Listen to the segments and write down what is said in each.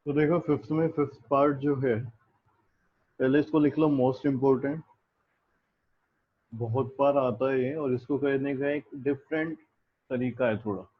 तो देखो फिफ्थ में फिफ्थ पार्ट जो है, पहले इसको लिख लो मोस्ट इम्पोर्टेंट। बहुत बार आता है ये, और इसको करने का एक डिफरेंट तरीका है थोड़ा।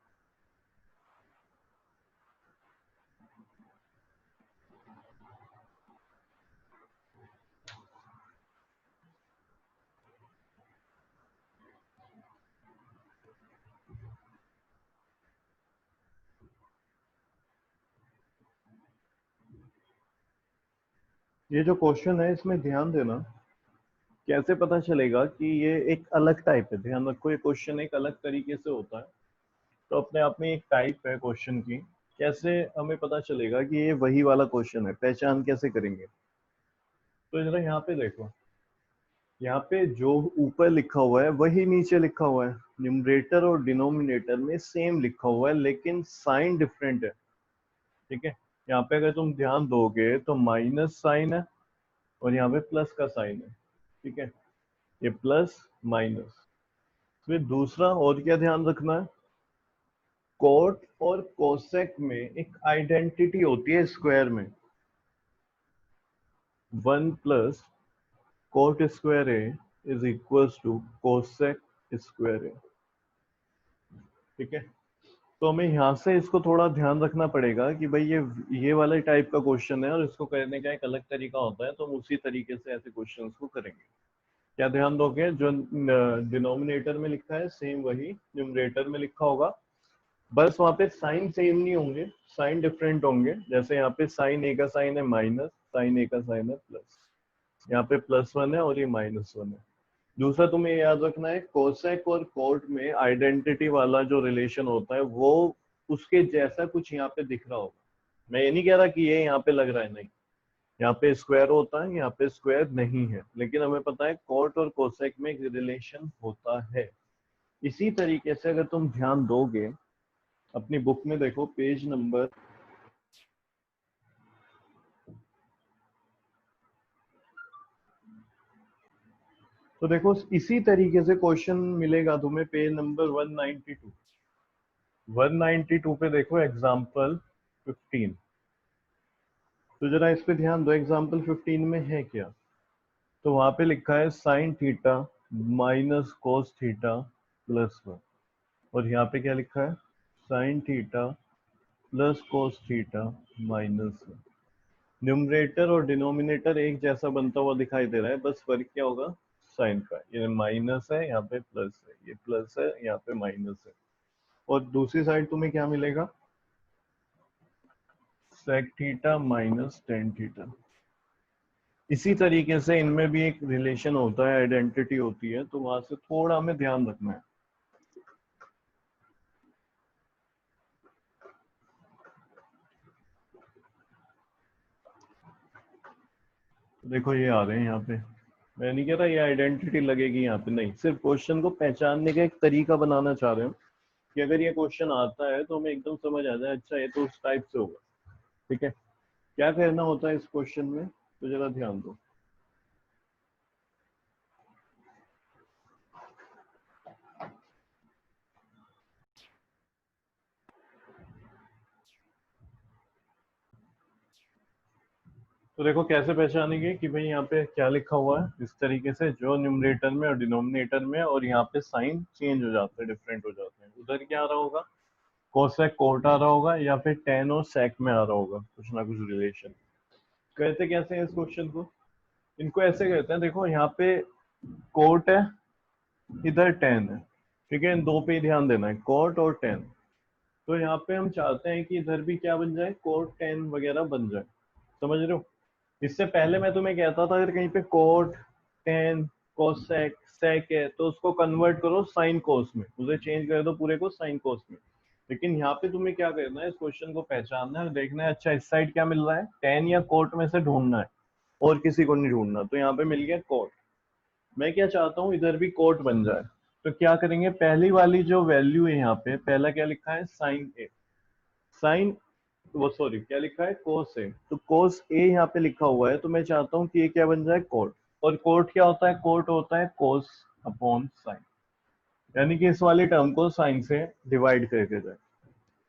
ये जो क्वेश्चन है इसमें ध्यान देना, कैसे पता चलेगा कि ये एक अलग टाइप है। ध्यान रखो, ये क्वेश्चन एक अलग तरीके से होता है, तो अपने आप में एक टाइप है क्वेश्चन की। कैसे हमें पता चलेगा कि ये वही वाला क्वेश्चन है, पहचान कैसे करेंगे? तो जरा यहाँ पे देखो, यहाँ पे जो ऊपर लिखा हुआ है वही नीचे लिखा हुआ है। न्यूमरेटर और डिनोमिनेटर में सेम लिखा हुआ है, लेकिन साइन डिफरेंट है। ठीक है, यहाँ पे अगर तुम ध्यान दोगे तो माइनस साइन है और यहाँ पे प्लस का साइन है। ठीक है, ये प्लस माइनस। फिर दूसरा और क्या ध्यान रखना है, कोट और कोसेक में एक आइडेंटिटी होती है स्क्वायर में। 1 + cot square A is equals to cosec square A. ठीक है, तो हमें यहाँ से इसको थोड़ा ध्यान रखना पड़ेगा कि भाई ये वाला टाइप का क्वेश्चन है और इसको करने का एक अलग तरीका होता है, तो हम उसी तरीके से ऐसे क्वेश्चंस को करेंगे। क्या ध्यान दोगे, जो डिनोमिनेटर में लिखा है सेम वही न्यूमरेटर में लिखा होगा, बस वहाँ पे साइन सेम नहीं होंगे, साइन डिफरेंट होंगे। जैसे यहाँ पे साइन ए का साइन है माइनस, साइन ए का साइन है प्लस। यहाँ पे +1 है और ये -1 है। दूसरा तुम्हें याद रखना है, कोसेक और कोट में आइडेंटिटी वाला जो रिलेशन होता है वो उसके जैसा कुछ यहाँ पे दिख रहा होगा। मैं ये नहीं कह रहा कि ये यहाँ पे लग रहा है, नहीं। यहाँ पे स्क्वायर होता है, यहाँ पे स्क्वायर नहीं है, लेकिन हमें पता है कोट और कोसेक में एक रिलेशन होता है। इसी तरीके से अगर तुम ध्यान दोगे, अपनी बुक में देखो पेज नंबर, तो देखो इसी तरीके से क्वेश्चन मिलेगा तुम्हें पेज नंबर 192। 192 पे देखो एग्जाम्पल 15। तो जरा इस पे ध्यान दो, एग्जाम्पल 15 में है क्या। तो वहां पे लिखा है sine theta minus cos theta +1। और यहाँ पे क्या लिखा है, sine theta plus cos theta -1। Numerator और डिनोमिनेटर एक जैसा बनता हुआ दिखाई दे रहा है, बस फर्क क्या होगा, साइन का। ये माइनस है, यहाँ पे प्लस है, ये प्लस है, यहाँ पे माइनस है। और दूसरी साइड तुम्हें क्या मिलेगा, sec theta minus tan theta. इसी तरीके से इनमें भी एक रिलेशन होता है, आइडेंटिटी होती है, तो वहां से थोड़ा हमें ध्यान रखना है। देखो ये आ रहे हैं यहाँ पे, मैं नहीं कह रहा ये आइडेंटिटी लगेगी यहाँ पे, नहीं, सिर्फ क्वेश्चन को पहचानने का एक तरीका बनाना चाह रहे हो कि अगर ये क्वेश्चन आता है तो हमें एकदम समझ आ जाए, अच्छा ये तो उस टाइप से होगा। ठीक है, क्या करना होता है इस क्वेश्चन में, तो जरा ध्यान दो। तो देखो कैसे पहचानेंगे कि भाई यहाँ पे क्या लिखा हुआ है, इस तरीके से जो न्यूमरेटर में और डिनोमिनेटर में, और यहाँ पे साइन चेंज हो जाते हैं, डिफरेंट हो जाते हैं। उधर क्या आ रहा होगा, कोसेक कोट आ रहा होगा, या फिर टेन और सेक में आ रहा होगा कुछ ना कुछ रिलेशन। कहते कैसे हैं इस क्वेश्चन को, इनको ऐसे कहते हैं, देखो यहाँ पे कोट है, इधर टेन है। ठीक है, इन दो पे ही ध्यान देना है, कोट और टेन। तो यहाँ पे हम चाहते हैं कि इधर भी क्या बन जाए, कोट टेन वगैरह बन जाए। समझ रहे हो, इससे पहले मैं तुम्हें कहता था अगर कहीं पे कोट टेन कोसेक सेक है तो उसको कन्वर्ट करो साइन कोस में, उसे चेंज कर दो पूरे को साइन कोस में। लेकिन यहाँ पे तुम्हें क्या करना है, इस क्वेश्चन को पहचानना है, देखना है अच्छा इस साइड क्या मिल रहा है, टेन या कोट में से ढूंढना है, और किसी को नहीं ढूंढना। तो यहाँ पे मिल गया कोट, मैं क्या चाहता हूँ इधर भी कोट बन जाए। तो क्या करेंगे, पहली वाली जो वैल्यू है यहाँ पे, पहला क्या लिखा है साइन ए, साइन, वो सॉरी क्या लिखा है कोस ए, तो कोस ए यहाँ पे लिखा हुआ है, तो मैं चाहता हूँ कि ये क्या बन जाए, कोट। और कोट क्या होता है, कोट होता है कोस अपॉन साइन, यानी कि इस वाली टर्म को साइन से डिवाइड करके जाए।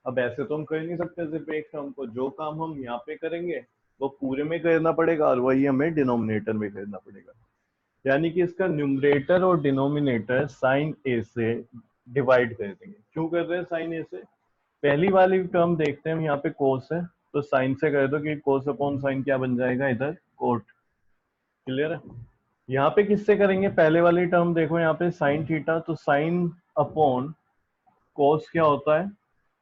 अब ऐसे तो हम कर नहीं सकते सिर्फ एक टर्म को, जो काम हम यहाँ पे करेंगे वो पूरे में करना पड़ेगा और वही हमें डिनोमिनेटर में करना पड़ेगा। यानी कि इसका न्यूमरेटर और डिनोमिनेटर साइन ए से डिवाइड कर देंगे। क्यों कर रहे हैं साइन ए से? पहली वाली टर्म देखते हैं हम, यहाँ पे कोस है तो साइन से कर दो कि कोस अपॉन साइन क्या बन जाएगा इधर, कोट। क्लियर है? यहाँ पे किससे करेंगे? पहले वाली टर्म देखो यहाँ पे साइन थीटा, तो साइन अपॉन कोस क्या होता है,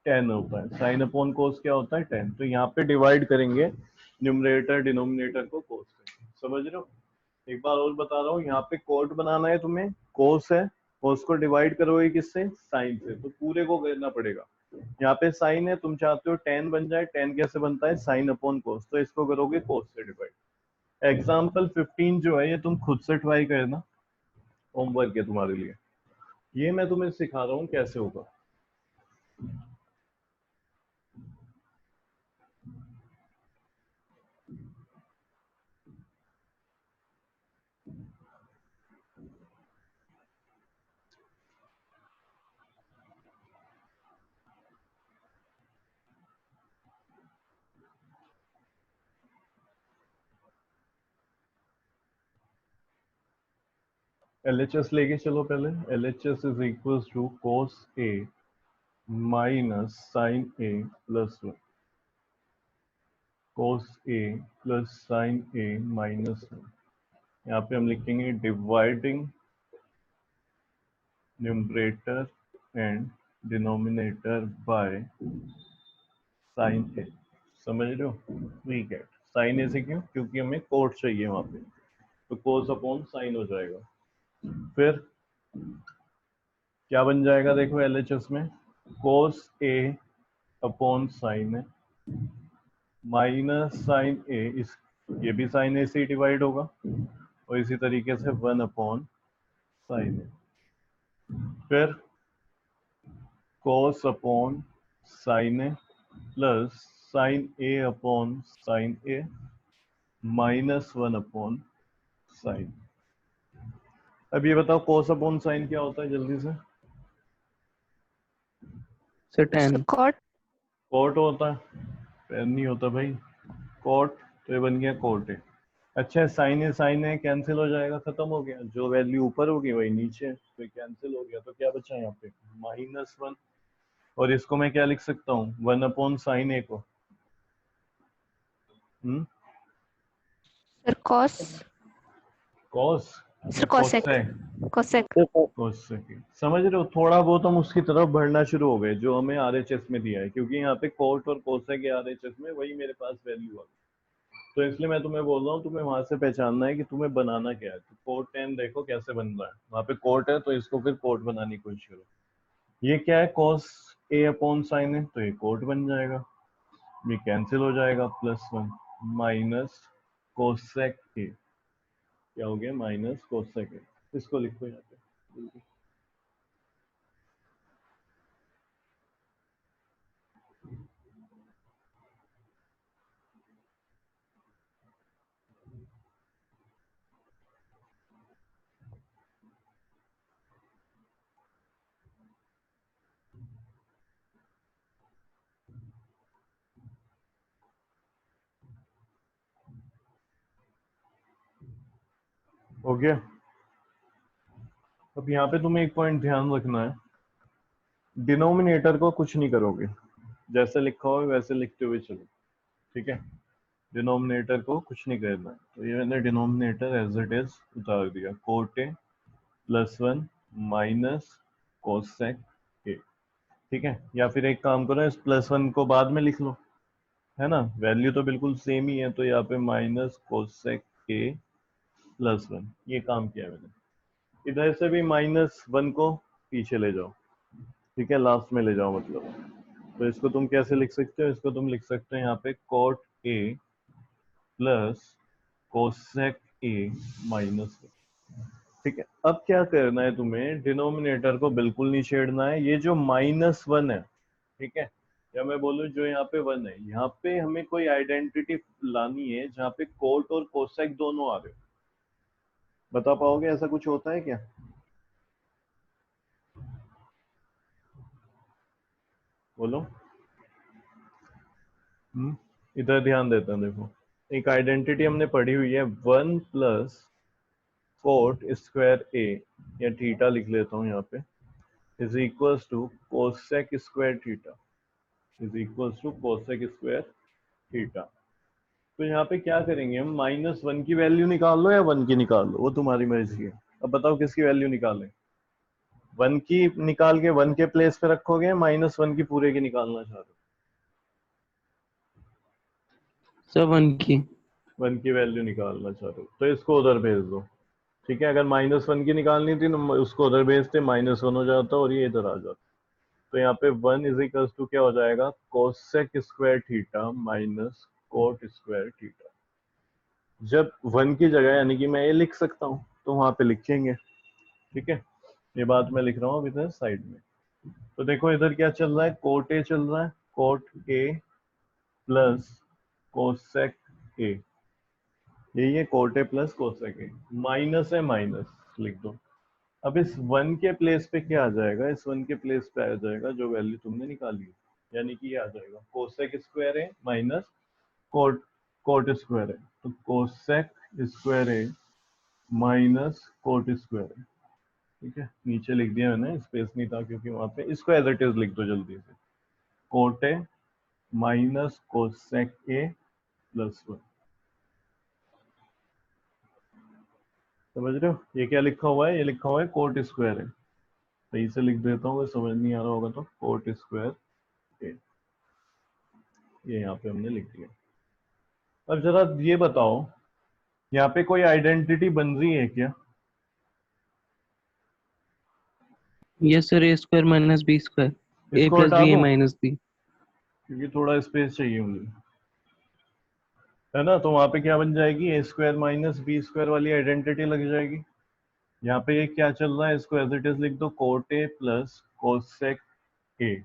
टेन होता है। साइन अपॉन कोस क्या होता है, टेन। तो यहाँ पे डिवाइड करेंगे न्यूमरेटर डिनोमिनेटर को कोस से। समझ रहे हो? एक बार और बता रहा हूँ, यहाँ पे कोट बनाना है तुम्हें, कोस है, कोस को डिवाइड करोगे किससे, साइन से, तो पूरे को करना पड़ेगा। यहाँ पे साइन है, तुम चाहते हो टेन बन जाए, टेन कैसे बनता है, साइन अपॉन कोस, तो इसको करोगे कोस से डिवाइड। एग्जाम्पल 15 जो है ये तुम खुद से ट्राई करना, होमवर्क है तुम्हारे लिए, ये मैं तुम्हें सिखा रहा हूँ कैसे होगा। LHS लेके चलो पहले। LHS is equal to cos A minus sine A plus one, cos A plus sine A minus one. यहाँ पे हम लिखेंगे dividing numerator and denominator by sine A. समझ रहे हो? ठीक है, साइन ए से क्यों? क्योंकि हमें कोट चाहिए वहां पे, तो कोस अपॉन साइन हो जाएगा। फिर क्या बन जाएगा देखो LHS में, कोस ए upon sine A minus sine ए, इस ये भी साइन ए से डिवाइड होगा, और इसी तरीके से वन अपॉन साइन ए। फिर कोस upon sine A plus sine A upon sine A minus one upon sine. अब ये बताओ कोस अपॉन साइन क्या होता है जल्दी से? Sir ten. कॉट। कोट होता है, पेन नहीं होता भाई, कोट। तो ये बन गया कोट है। अच्छा, साइन है कैंसिल हो जाएगा, खत्म हो गया, जो वैल्यू ऊपर होगी वही नीचे, तो कैंसिल हो गया। तो क्या बचा यहाँ पे, माइनस वन। और इसको मैं क्या लिख सकता हूँ, वन अपॉन साइन ए को, sir cos. Cos, sir cosec. Cosec. Cosec. समझ रहे हो? थोड़ा बहुत हम उसकी तरफ बढ़ना शुरू हो गए जो हमें RHS में दिया है, क्योंकि यहाँ पे कोट और कोसेक RHS में वही मेरे पास वैल्यू आ गई। तो इसलिए मैं तुम्हें बोल रहा हूँ, तुम्हें वहां से पहचानना है कि तुम्हें बनाना क्या है। तो कोट टेन देखो कैसे बन रहा है, वहां पे कोट है तो इसको फिर कोट बनाने की कोशिश करो। ये क्या है, कॉस ए अपॉन साइन है, तो ये कोट बन जाएगा, ये कैंसिल हो जाएगा, प्लस वन माइनस कोसेक ए, क्या हो गया, माइनस कोसेक ए। इसको लिखो यहाँ पे। हो गया? अब यहाँ पे तुम्हें एक पॉइंट ध्यान रखना है, डिनोमिनेटर को कुछ नहीं करोगे, जैसे लिखा हो वैसे लिखते हुए चलो, ठीक है? डिनोमिनेटर को कुछ नहीं करना है। तो ये मैंने डिनोमिनेटर एज इट इज उतार दिया, coat A plus one minus cosec ए, ठीक है? या फिर एक काम करो, इस प्लस वन को बाद में लिख लो, है ना, वैल्यू तो बिल्कुल सेम ही है, तो यहाँ पे minus cosec A plus one, ये काम किया मैंने। इधर से भी माइनस वन को पीछे ले जाओ, ठीक है, लास्ट में ले जाओ मतलब। तो इसको तुम कैसे लिख सकते हो, इसको तुम लिख सकते हो यहाँ पे coat A plus cosec A minus one, ठीक है? अब क्या करना है तुम्हें, डिनोमिनेटर को बिल्कुल नहीं छेड़ना है, ये जो माइनस वन है, ठीक है, या मैं बोलूं जो यहाँ पे वन है, यहाँ पे हमें कोई आइडेंटिटी लानी है जहाँ पे कोट और कोसेक दोनों आ रहे हो। बता पाओगे ऐसा कुछ होता है क्या? बोलो। इधर ध्यान देते हैं। देखो एक आइडेंटिटी हमने पढ़ी हुई है, 1 प्लस कोट स्क्वायर ए या थीटा लिख लेता हूँ यहाँ पे, is equals to cosec square theta, is equals to cosec square theta. तो यहाँ पे क्या करेंगे हम, -1 की वैल्यू निकाल लो या 1 की निकाल लो, वो तुम्हारी मर्जी है। अब बताओ किसकी वैल्यू निकालें। 1 की निकाल के 1 के प्लेस पे रखोगे, -1 की पूरे की निकालना चाह रहे हो? सर 1 की। 1 की वैल्यू निकालना चाह रहे हो तो इसको उधर भेज दो। ठीक है, अगर -1 की निकालनी थी तो उसको उधर भेजते, -1 हो जाता और ये इधर आ जाता। तो यहाँ पे 1 इज इक्वल टू क्या हो जाएगा, cosec square theta minus cot square theta. जब 1 की जगह यानी कि मैं ये लिख सकता हूँ तो वहां पे लिखेंगे। ठीक है, ये बात मैं लिख रहा हूँ इधर साइड में। तो देखो इधर क्या चल रहा है, कोट ए चल रहा है, कोट ए प्लस कोसेक ए, यही है coat A plus cosec A, minus है माइनस लिख दो। अब इस 1 के प्लेस पे क्या आ जाएगा, इस 1 के प्लेस पे आ जाएगा जो वैल्यू तुमने निकाली है, यानी कि ये आ जाएगा कोसेक स्क्वायर है माइनस कोट कोट स्क्वायर है। तो कोसेक स्क्वायर है माइनस कोट स्क्वायर है। ठीक है, नीचे लिख दिया मैंने, स्पेस नहीं था क्योंकि वहां पे, इसको एज इट इज लिख दो जल्दी से, coat A minus cosec A plus 1। समझ रहे हो ये क्या लिखा हुआ है, ये लिखा हुआ है कोट स्क्वायर है। सही से लिख देता हूँ, समझ नहीं आ रहा होगा तो कोट स्क्वायर ए, ये यहाँ पे हमने लिख दिया। अब जरा ये बताओ, यहाँ पे कोई आइडेंटिटी बन रही है क्या? यस सर, ए स्क्वायर माइनस बी स्क्वायर, ए इसको प्लस हटा बी ए दूं माइनस बी। क्योंकि थोड़ा स्पेस चाहिए मुझे, है ना। तो वहां पे क्या बन जाएगी, ए स्क्वायर माइनस बी स्क्वायर वाली आइडेंटिटी लग जाएगी। यहाँ पे ये क्या चल रहा है, इसको एज इट इज लिख दो, coat A plus cosec A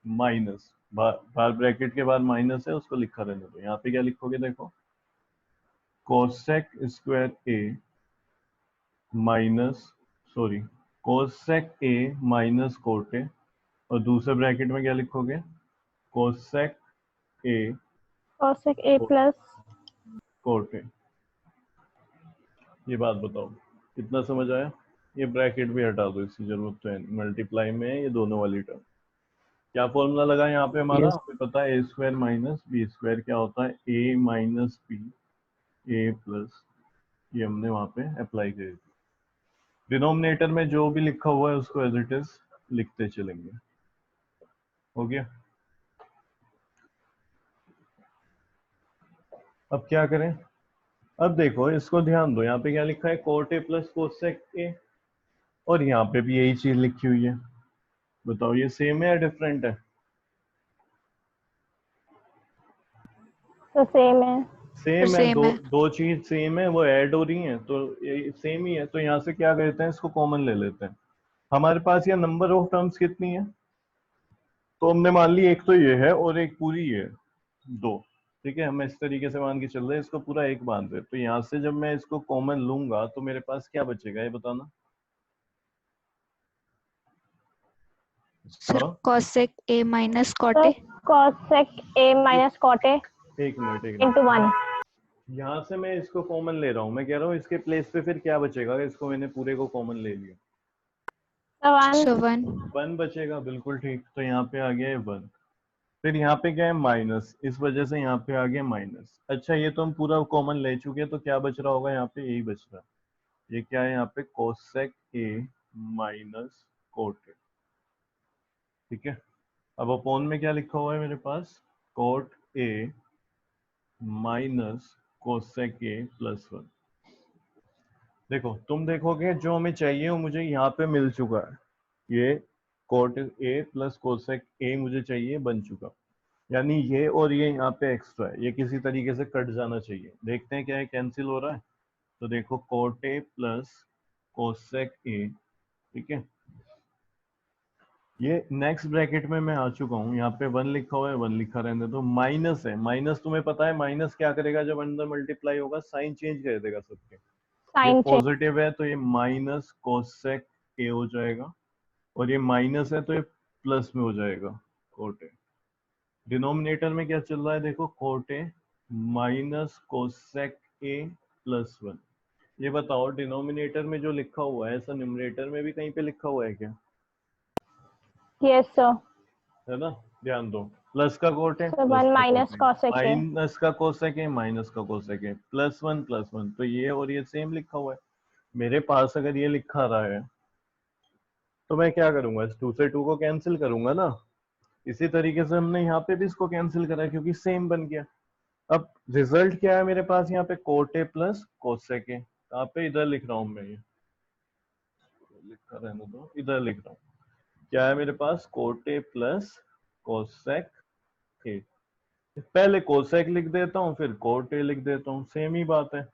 minus, बाहर ब्रैकेट के बाद माइनस है, उसको लिखा रहने दो। यहाँ पे क्या लिखोगे, देखो cosec square A minus, sorry, cosec A minus cot A, और दूसरे ब्रैकेट में क्या लिखोगे, cosec A cosec A plus cot A. ये बात बताओ कितना समझ आया। ये ब्रैकेट भी हटा दो, इसकी जरूरत तो है नहीं, मल्टीप्लाई में है ये दोनों वाली टर्म। क्या फॉर्मूला लगा यहाँ पे हमारा, यस हमें पता है ए स्क्वायर माइनस बी स्क्वायर क्या होता है, ए माइनस बी ए प्लस, ये हमने वहां पे अप्लाई कर दी। डिनोमिनेटर में जो भी लिखा हुआ है उसको एज इट इज लिखते चलेंगे। हो गया। अब क्या करें, अब देखो इसको ध्यान दो, यहाँ पे क्या लिखा है, कोट ए प्लस कोसेक ए, और यहाँ पे भी यही चीज लिखी हुई है। बताओ ये सेम है या डिफरेंट है? तो सेम है। सेम है, सेम दो है। दो चीज सेम है, वो ऐड हो रही हैं तो ये सेम ही है। तो यहाँ से क्या करते हैं, इसको कॉमन ले लेते हैं। हमारे पास ये नंबर ऑफ टर्म्स कितनी है, तो हमने मान ली एक तो ये है और एक पूरी ये है, दो। ठीक है, हम इस तरीके से मान के चल रहे हैं, इसको पूरा एक बांध रहे। तो यहाँ से जब मैं इसको कॉमन लूंगा तो मेरे पास क्या बचेगा, ये बताना। सर हाँ, कोसेक ए माइनस तो cot A cosec a minus cot a एक मिनट एक into मिनट, 1. यहाँ से मैं इसको कॉमन ले रहा हूँ, मैं कह रहा हूँ इसके प्लेस पे फिर क्या बचेगा, अगर इसको मैंने पूरे को कॉमन ले लिया, So 1. सो 1 1 बचेगा, बिल्कुल ठीक। तो यहाँ पे आ गया है 1, फिर यहाँ पे क्या है माइनस, इस वजह से यहाँ पे आ गया माइनस। अच्छा ये तो हम पूरा कॉमन ले चुके हैं, तो क्या बच रहा होगा, यहाँ पे यही बच रहा है। ये क्या है, यहाँ पे cosec A minus cot A. ठीक है, अब अपोन में क्या लिखा हुआ है मेरे पास, cot A minus cosec A plus 1। देखो तुम देखोगे जो हमें चाहिए वो मुझे यहाँ पे मिल चुका है, ये कोट ए प्लस कोसेक ए मुझे चाहिए, बन चुका। यानी ये और ये यहाँ पे एक्स्ट्रा है, ये किसी तरीके से कट जाना चाहिए। देखते हैं क्या है, कैंसिल हो रहा है। तो देखो कोट ए प्लस कोसेक ए, ठीक है। ये नेक्स्ट ब्रैकेट में मैं आ चुका हूँ, यहाँ पे 1 लिखा हुआ है, 1 लिखा रहने दो। माइनस है, माइनस तुम्हें पता है माइनस क्या करेगा, जब अंदर मल्टीप्लाई होगा साइन चेंज कर देगा सबके। ये Sin change. पॉजिटिव है तो ये माइनस कोसेक ए हो जाएगा, और ये माइनस है तो ये प्लस में हो जाएगा कोट ए। डिनोमिनेटर में क्या चल रहा है देखो, coat A minus cosec A plus 1। ये बताओ डिनोमिनेटर में जो लिखा हुआ है ऐसा न्यूमरेटर में भी कहीं पे लिखा हुआ है क्या? Yes, sir. है ना, ध्यान दो। प्लस का कोट है, So प्लस 1 का minus कोट cosec है, A. माइनस का कोसेक है, माइनस का कोसेक है, प्लस वन, तो ये और ये सेम लिखा हुआ है। मेरे पास अगर ये लिखा रहा है तो मैं क्या करूंगा, इस 2 से 2 को कैंसिल करूंगा ना। इसी तरीके से हमने यहाँ पे भी इसको कैंसिल करा क्योंकि सेम बन गया। अब रिजल्ट क्या है मेरे पास यहाँ पे, कोट ए प्लस कोसेक ए। कहाँ पे, इधर लिख रहा हूँ मैं, ये लिखा रहने दो, इधर लिख रहा हूँ। क्या है मेरे पास, cot A plus cosec A. पहले कोसेक लिख देता हूँ फिर कोट ए लिख देता हूँ, सेम ही बात है।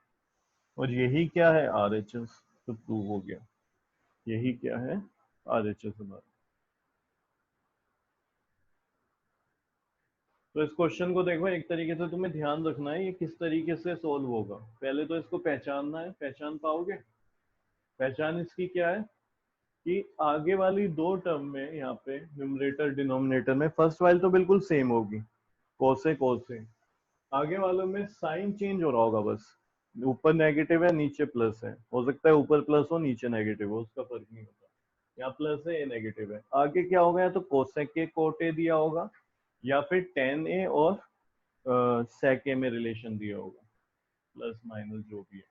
और यही क्या है, आर एच एस, तो प्रूव हो गया। यही क्या है, आर एच एस हमारा। तो इस क्वेश्चन को देखो, एक तरीके से तुम्हें ध्यान रखना है ये किस तरीके से सोल्व होगा। पहले तो इसको पहचानना है, पहचान पाओगे? पहचान इसकी क्या है कि आगे वाली दो टर्म में यहाँ पे न्यूमरेटर डिनोमिनेटर में फर्स्ट वाली तो बिल्कुल सेम होगी, कोसे कोसे। आगे वालों में साइन चेंज हो रहा होगा बस, ऊपर नेगेटिव है नीचे प्लस है, हो सकता है ऊपर प्लस हो नीचे नेगेटिव हो, उसका फर्क नहीं होता। यहाँ प्लस है, ये नेगेटिव है। आगे क्या होगा, या तो कोसेक के कोट ए दिया होगा या फिर टेन ए और सेक ए में रिलेशन दिया होगा, प्लस माइनस जो भी है।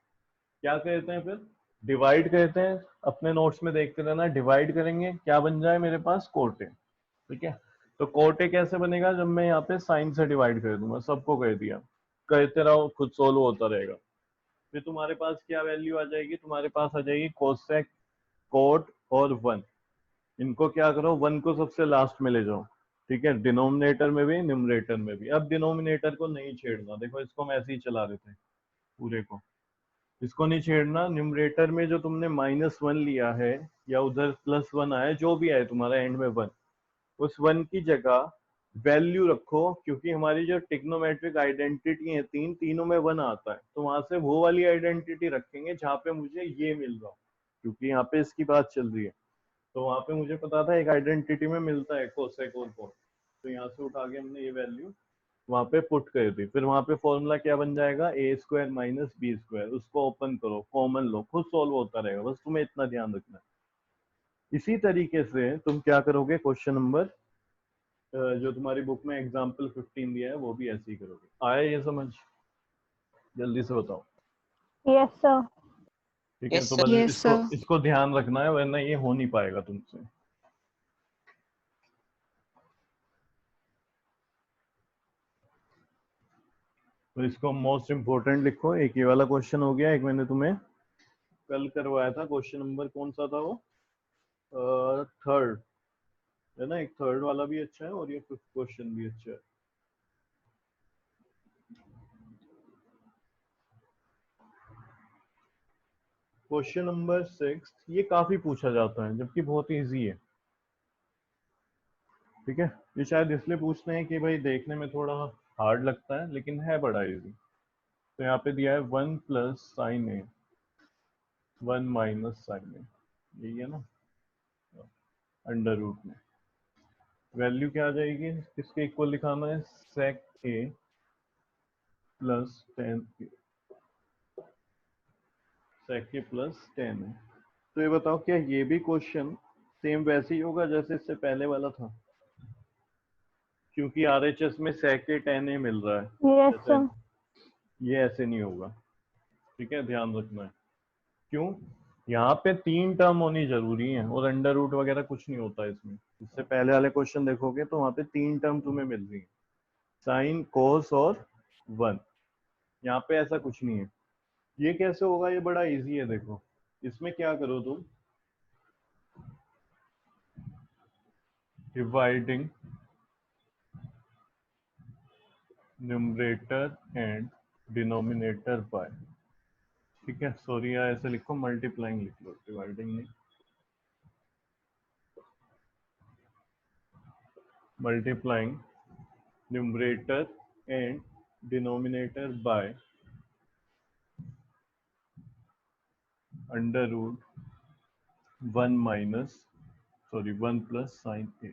क्या कहते हैं फिर, डिवाइड कहते हैं। अपने नोट्स में देखते रहना, डिवाइड करेंगे क्या बन जाए मेरे पास, कोट ए। ठीक है, तो कोट ए कैसे बनेगा, जब मैं यहाँ पे साइन से डिवाइड कर दूंगा, सबको कह दिया, कहते रहो, खुद सोल्व होता रहेगा। फिर तुम्हारे पास क्या वैल्यू आ जाएगी, तुम्हारे पास आ जाएगी कोसेक कोट और 1। इनको क्या करो, 1 को सबसे लास्ट में ले जाओ। ठीक है, डिनोमिनेटर में भी न्यूमरेटर में भी। अब डिनोमिनेटर को नहीं छेड़ना, देखो इसको हम ऐसे ही चला देते हैं पूरे को, इसको नहीं छेड़ना। न्यूमरेटर में जो तुमने -1 लिया है या उधर +1 आया, जो भी आए तुम्हारा एंड में 1, उस 1 की जगह वैल्यू रखो, क्योंकि हमारी जो टिग्नोमेट्रिक आइडेंटिटी है तीनों में 1 आता है, तो वहां से वो वाली आइडेंटिटी रखेंगे जहाँ पे मुझे ये मिल रहा हो, क्योंकि यहाँ पे इसकी बात चल रही है। तो वहां पे मुझे पता था एक आइडेंटिटी में मिलता है कोसेक और कोट, तो यहाँ से उठा के हमने ये वैल्यू वहां पे पुट कर दी। फिर वहां पे फॉर्मूला क्या बन जाएगा, ए स्क्वायर माइनस बी स्क्वायर। उसको ओपन करो, कॉमन लो, खुद सॉल्व होता रहेगा, बस तुम्हें इतना ध्यान रखना है। इसी तरीके से तुम क्या करोगे, क्वेश्चन नंबर जो तुम्हारी बुक में एग्जाम्पल 15 दिया है वो भी ऐसे ही करोगे। आया ये समझ, जल्दी से बताओ। Yes, sir. ठीक है, Yes, तो sir. बस यस इसको सर। इसको ध्यान रखना है, वरना ये हो नहीं पाएगा तुमसे। तो इसको मोस्ट इम्पोर्टेंट लिखो। एक ये वाला क्वेश्चन हो गया, एक मैंने तुम्हें कल करवाया था, क्वेश्चन नंबर कौन सा था वो, थर्ड है ना। एक थर्ड वाला भी अच्छा है और ये फिफ्थ क्वेश्चन भी अच्छा है। क्वेश्चन नंबर 6 ये काफी पूछा जाता है, जबकि बहुत इजी है। ठीक है, ये शायद इसलिए पूछते हैं कि भाई देखने में थोड़ा हार्ड लगता है, लेकिन है बड़ा इजी। तो यहाँ पे दिया है 1 प्लस साइन ए 1 माइनस साइन ए, यही है ना, अंडर रूट में। वैल्यू क्या आ जाएगी, किसके इक्वल लिखाना है, सेक ए प्लस 10 ए, सेक ए प्लस 10 है। तो ये बताओ क्या ये भी क्वेश्चन सेम वैसे ही होगा जैसे इससे पहले वाला था, क्योंकि आरएचएस में सेक ए 10 ए मिल रहा है, Yes, जैसे sir. ये ऐसे नहीं होगा। ठीक है, ध्यान रखना है। क्यों, यहाँ पे 3 टर्म होनी जरूरी है और अंडर रूट वगैरह कुछ नहीं होता इसमें। इससे पहले वाले क्वेश्चन देखोगे तो वहां पे 3 टर्म तुम्हें मिल रही है, साइन कोस और 1। यहाँ पे ऐसा कुछ नहीं है। ये कैसे होगा, ये बड़ा इजी है। देखो इसमें क्या करो तुम, dividing numerator and denominator by, ठीक है, सॉरी यार ऐसे लिखो, मल्टीप्लाइंग लिख लो, डिवाइडिंग नहीं, multiplying numerator and denominator by under root 1 plus sine A.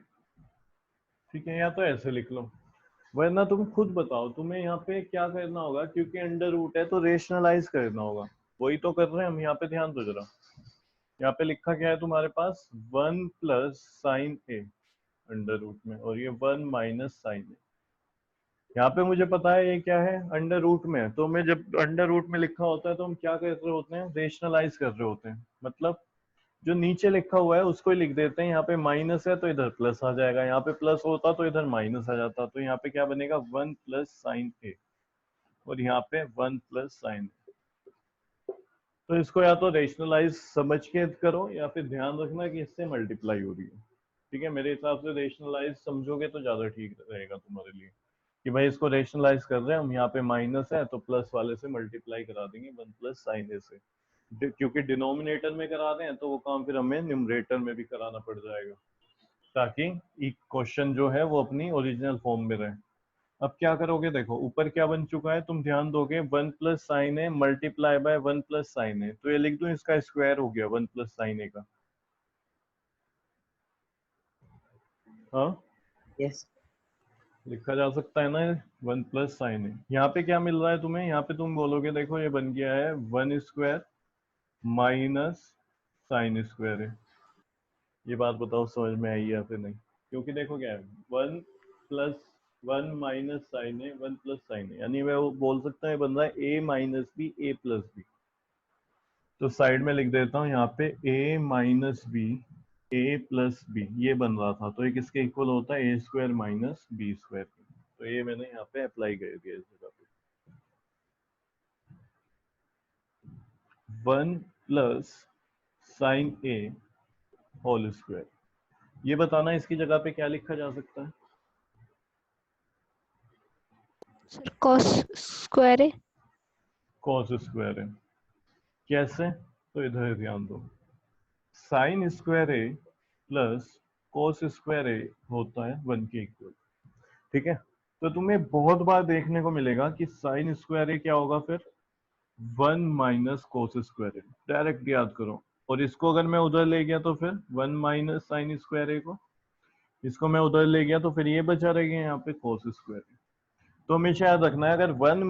ठीक है, या तो ऐसे लिख लो, वरना तुम खुद बताओ तुम्हें यहाँ पे क्या करना होगा, क्योंकि अंडर रूट है तो रेशनलाइज करना होगा। वही तो कर रहे हैं हम यहाँ पे, ध्यान दो जरा। यहाँ पे लिखा क्या है तुम्हारे पास, 1 + sin a अंडर रूट में, और ये 1 - sin a। यहाँ पे मुझे पता है ये क्या है, अंडर रूट में है। तो मैं जब अंडर रूट में लिखा होता है तो हम क्या कर रहे होते हैं, रेशनलाइज कर रहे होते हैं। मतलब जो नीचे लिखा हुआ है उसको ही लिख देते हैं। यहाँ पे माइनस है तो इधर प्लस आ जाएगा, यहाँ पे प्लस होता तो इधर माइनस आ जाता। तो यहाँ पे क्या बनेगा, 1 + sin a, और यहाँ पे 1 + sin a। तो इसको या तो रेशनलाइज समझ के करो, या फिर ध्यान रखना कि इससे मल्टीप्लाई हो रही है। ठीक है, मेरे हिसाब से रेशनलाइज समझोगे तो ज्यादा ठीक रहेगा तुम्हारे लिए, कि भाई इसको रेशनलाइज कर रहे हैं हम, यहाँ पे माइनस है तो प्लस वाले से मल्टीप्लाई करा देंगे 1 + sin a से। क्योंकि डिनोमिनेटर में करा रहे हैं तो वो काम फिर हमें न्यूमरेटर में भी कराना पड़ जाएगा, ताकि क्वेश्चन जो है वो अपनी ओरिजिनल फॉर्म में रहे। अब क्या करोगे, देखो ऊपर क्या बन चुका है, तुम ध्यान दोगे 1 + sin a multiply by 1 + sin a, तो ये लिख दूं, इसका स्क्वायर हो गया 1 + sin a का। हाँ, यस लिखा जा सकता है ना 1 + sin a। यहाँ पे क्या मिल रहा है तुम्हें, यहाँ पे तुम बोलोगे देखो ये बन गया है 1² - sin²। ये बात बताओ समझ में आई या फिर नहीं। क्योंकि देखो क्या है, 1 + 1 - sin a 1 + sin a, यानी मैं वो बोल सकता है बन रहा है a - b a + b। तो साइड में लिख देता हूँ यहाँ पे a - b a + b, ये बन रहा था। तो ये किसके इक्वल होता है, a² - b²। तो ये मैंने यहाँ पे अप्लाई कर दिया इस जगह पे। 1 + sin a² ये बताना इसकी जगह पे क्या लिखा जा सकता है। सर cos स्क्वायर है। cos² है। कैसे, तो इधर ध्यान दो, sin² प्लस cos² होता है 1 के इक्वल। ठीक है, तो तुम्हें बहुत बार देखने को मिलेगा कि sin² क्या होगा फिर, 1 - cos²। डायरेक्ट याद करो। और इसको अगर मैं उधर ले गया तो फिर 1 - sin² को, इसको मैं उधर ले गया तो फिर ये बचा रहेगा यहाँ पे cos²। तो हमेशा याद रखना है, अगर 1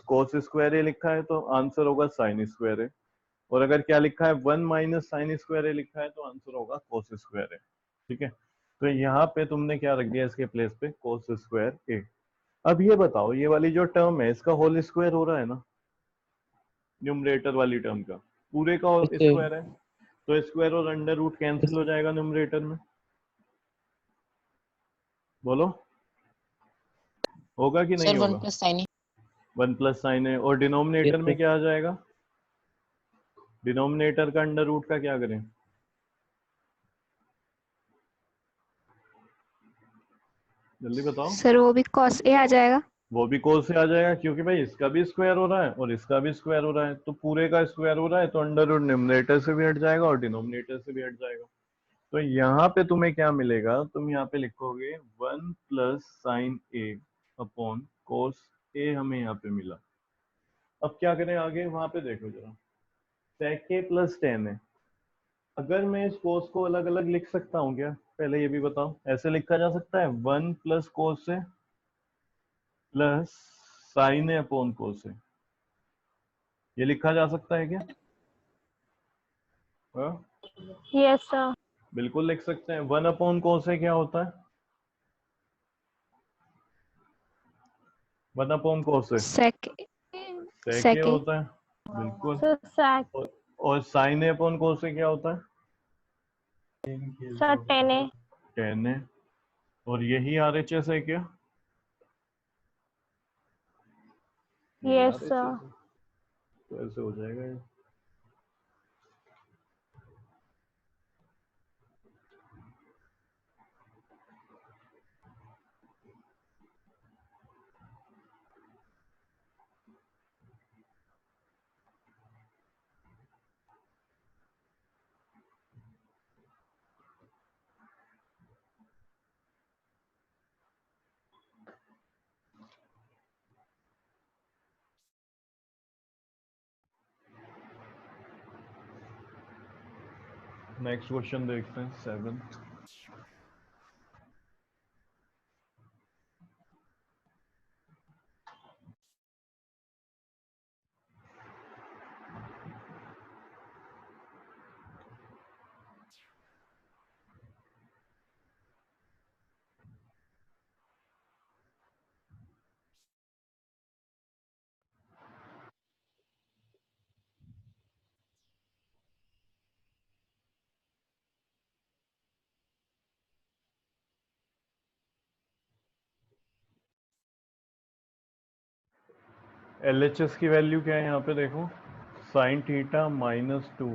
- cos² लिखा है तो आंसर होगा sin²। और अगर क्या लिखा है 1 - sin² लिखा है तो आंसर होगा cos²। ठीक है, तो यहाँ पे तुमने क्या रख दिया इसके प्लेस पे, cos²। अब ये बताओ, ये वाली जो टर्म है इसका होल स्क्वायर हो रहा है ना, न्यूमरेटर वाली टर्म का, पूरे का ओके स्क्वायर है। तो स्क्वायर और अंडर रूट कैंसिल हो जाएगा न्यूमरेटर में, बोलो होगा कि नहीं सर वन होगा। प्लस साइन 1 + sin a, और डिनोमिनेटर में यस क्या आ जाएगा, डिनोमिनेटर का अंडर रूट का क्या करें, जल्दी बताओ। सर वो भी cos a आ जाएगा। वो भी cos से आ जाएगा, क्योंकि भाई इसका भी स्क्वायर हो रहा है और इसका भी स्क्वायर हो रहा है, तो पूरे का स्क्वायर हो रहा है तो अंडर रूट न्यूमरेटर से भी हट जाएगा और डिनोमिनेटर से भी हट जाएगा। तो यहाँ पे तुम्हें क्या मिलेगा, तुम यहाँ पे लिखोगे 1 + sin a/cos a, हमें यहाँ पे मिला। अब क्या करें आगे, वहां पे देखो जरा, sec a + tan a। अगर मैं इस cos को अलग अलग लिख सकता हूँ क्या, पहले ये भी बताओ। ऐसे लिखा जा सकता है 1 + cos a + sin a/cos a, ये लिखा जा सकता है क्या। हाँ, Yes, sir. बिल्कुल लिख सकते हैं। 1/cos a क्या होता है, 1/cos a sec sec a sec a। होता है, बिल्कुल। So, sec, और sin a/cos a क्या होता है, sir, 10A. tan a। और यही RHS है क्या, यही Yes, RHS sir. है। तो ऐसे हो जाएगा ये। नेक्स्ट क्वेश्चन देखते हैं, 7। LHS की वैल्यू क्या है यहाँ पे देखो, sine theta minus 2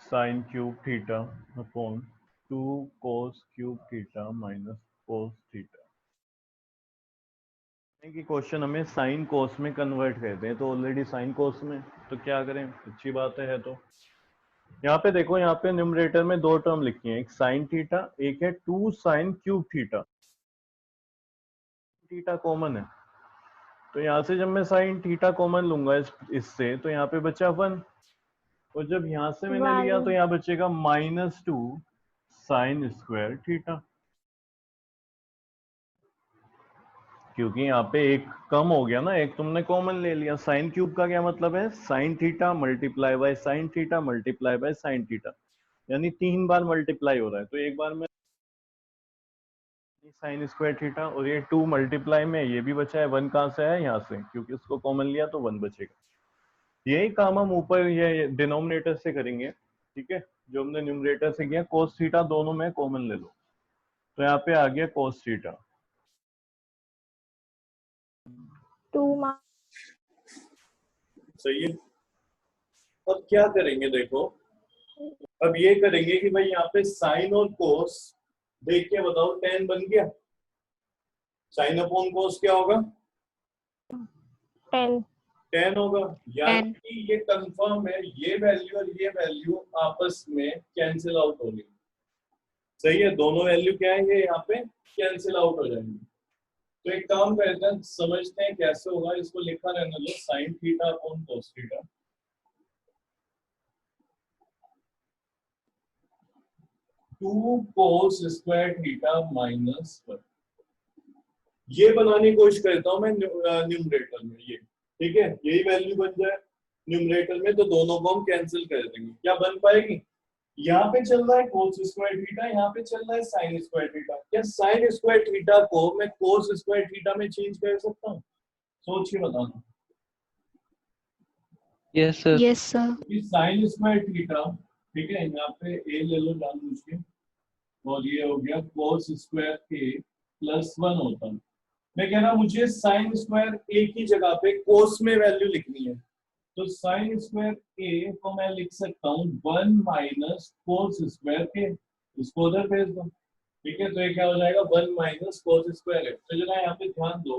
sine cube theta upon 2 cos cube theta minus cos theta. कि क्वेश्चन हमें साइन कोस में कन्वर्ट करते हैं, तो ऑलरेडी साइन कोस में, तो क्या करें, अच्छी बात है। तो यहाँ पे देखो, यहाँ पे न्यूमरेटर में दो टर्म लिखी हैं, एक साइन थीटा, एक है 2 sine cube theta. Theta common है, तो यहाँ से जब मैं साइन थीटा कॉमन लूंगा इससे, तो यहाँ पे बचा 1, और जब यहाँ से मैंने लिया तो यहाँ बचेगा -2 साइन स्क्वायर थीटा, क्योंकि यहाँ पे एक कम हो गया ना, एक तुमने कॉमन ले लिया। साइन क्यूब का क्या मतलब है, sine theta multiply by sine theta multiply by sine theta, यानी 3 बार मल्टीप्लाई हो रहा है। तो एक बार में साइन स्क्वायर थीटा, और ये 2 मल्टीप्लाई में ये भी बचा है, 1 कहाँ से है, यहाँ से, क्योंकि इसको कॉमन लिया तो 1 बचेगा। यही काम हम ऊपर ये डिनोमिनेटर से करेंगे, ठीक है, जो हमने न्यूमरेटर से किया। कोस थीटा दोनों में कॉमन ले लो, तो यहाँ पे आ गया कोस थीटा 2 सही है। अब क्या करेंगे देखो, अब ये करेंगे कि भाई यहाँ पे साइन और कोस देख के बताओ, tan बन गया, साइन अपॉन कोस क्या होगा, 10 tan होगा, यानी कि ये कंफर्म है, ये वैल्यू और ये वैल्यू आपस में कैंसिल आउट होगी। सही है, दोनों वैल्यू क्या है, ये यहाँ पे कैंसिल आउट हो जाएंगे। तो एक काम करते हैं, समझते हैं कैसे होगा, इसको लिखा रहने दो, sine theta upon cos theta. Two cos square theta minus 1, ये बनाने की कोशिश करता हूं मैं न्यूमरेटर में, ये ठीक है, यही वैल्यू बन जाए न्यूमरेटर में, तो दोनों को हम कैंसिल कर देंगे। क्या बन पाएगी, यहाँ पे चल रहा है कोस स्क्वायर थीटा, यहाँ पे चल रहा है साइन स्क्वायर थीटा। क्या साइन स्क्वायर थीटा को मैं कोस स्क्वायर थीटा में चेंज कर सकता हूँ, सोच के बताना। Yes sir. Yes sir. Sine square theta, ठीक है, यहाँ पे ए ले लो जानबूझ के, और ये हो गया कोस स्क्वायर ए प्लस 1 होता है। मैं कह रहा मुझे साइन स्क्वायर ए की जगह पे कोस में वैल्यू लिखनी है, तो साइन स्क्वायर ए को मैं लिख सकता हूँ 1 माइनस कोस स्क्वायर ए, इसको उधर भेज दो, ठीक है। तो ये क्या हो जाएगा, 1 माइनस कोस स्क्वायर ए। तो जरा यहाँ पे ध्यान दो,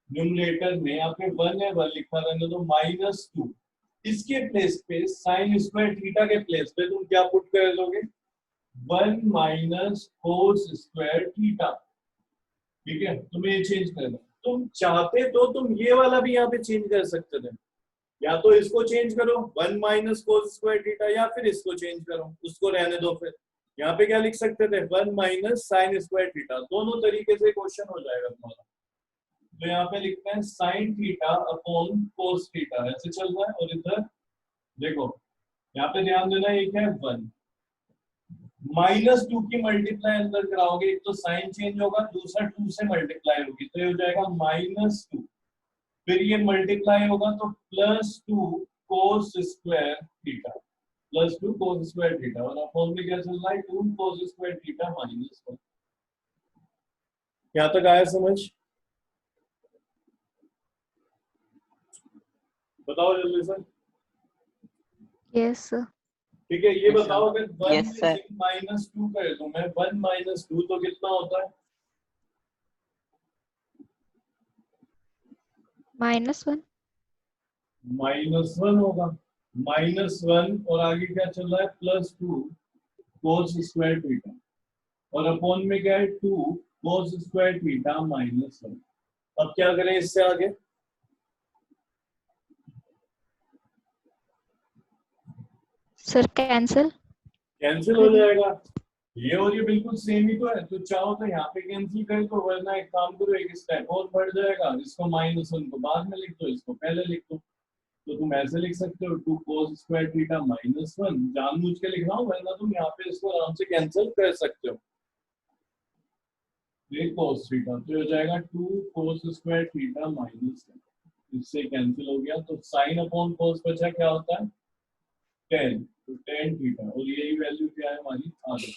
न्यूमरेटर में यहाँ पे 1 है, 1 लिखा रहने दो, -2, इसके प्लेस पे साइन स्क्वायर थीटा के प्लेस पे तुम क्या पुट कर दोगे, 1 माइनस कोस स्क्वायर थीटा, ठीक है। तुम्हें ये चेंज करना, तुम चाहते तो तुम ये वाला भी यहाँ पे चेंज कर सकते थे, या तो इसको चेंज करो 1 माइनस कोस स्क्वायर थीटा, या फिर इसको चेंज करो, उसको रहने दो। फिर यहाँ पे क्या लिख सकते थे, 1 माइनस साइन स्क्वायर थीटा, दोनों तरीके से क्वेश्चन हो जाएगा तुम्हारा। तो यहाँ पे लिखते हैं sign theta upon cos theta, ऐसे चल रहा है। और इधर देखो, यहाँ पे ध्यान देना, एक है 1, -2 की मल्टीप्लाई अंदर कराओगे, एक तो साइन चेंज होगा, दूसरा 2 से मल्टीप्लाई होगी, तो ये हो जाएगा -2, फिर ये मल्टीप्लाई होगा तो +2 कोस स्क्वायर थीटा, +2 कोस स्क्वायर थीटा, और अपॉन में क्या चल रहा है, 2 कोस स्क्वायर थीटा -1। यहाँ तक आया समझ, बताओ जल्दी से। Yes sir. ठीक है, ये बताओ, अगर 1 Yes, sir. में -2 कर दूं मैं, 1 - 2 तो कितना होता है, -1। -1 होगा, -1, और आगे क्या चल रहा है, +2 कोस स्क्वायर थीटा, और अपॉन में क्या है, 2 कोस स्क्वायर थीटा -1। अब क्या करें इससे आगे, सर कैंसिल। कैंसिल हो जाएगा, ये और ये बिल्कुल सेम ही तो है। तो चाहो तो यहाँ पे कैंसिल कर दो, वरना एक काम करो, एक स्टेप और बढ़ जाएगा, इसको -1 को बाद में लिख दो, इसको पहले लिख दो। तो तुम ऐसे लिख सकते हो 2 कोस स्क्वायर थीटा -1, जानबूझ के लिख रहा हूँ, वरना तुम यहाँ पे इसको आराम से कैंसिल कर सकते हो, ये कोस थीटा, तो हो जाएगा 2 कोस स्क्वायर थीटा -1, इससे कैंसिल हो गया। तो साइन अपॉन कोस बचा क्या होता है, 10, तो tan थीटा, और यही वैल्यू क्या है हमारी, आगे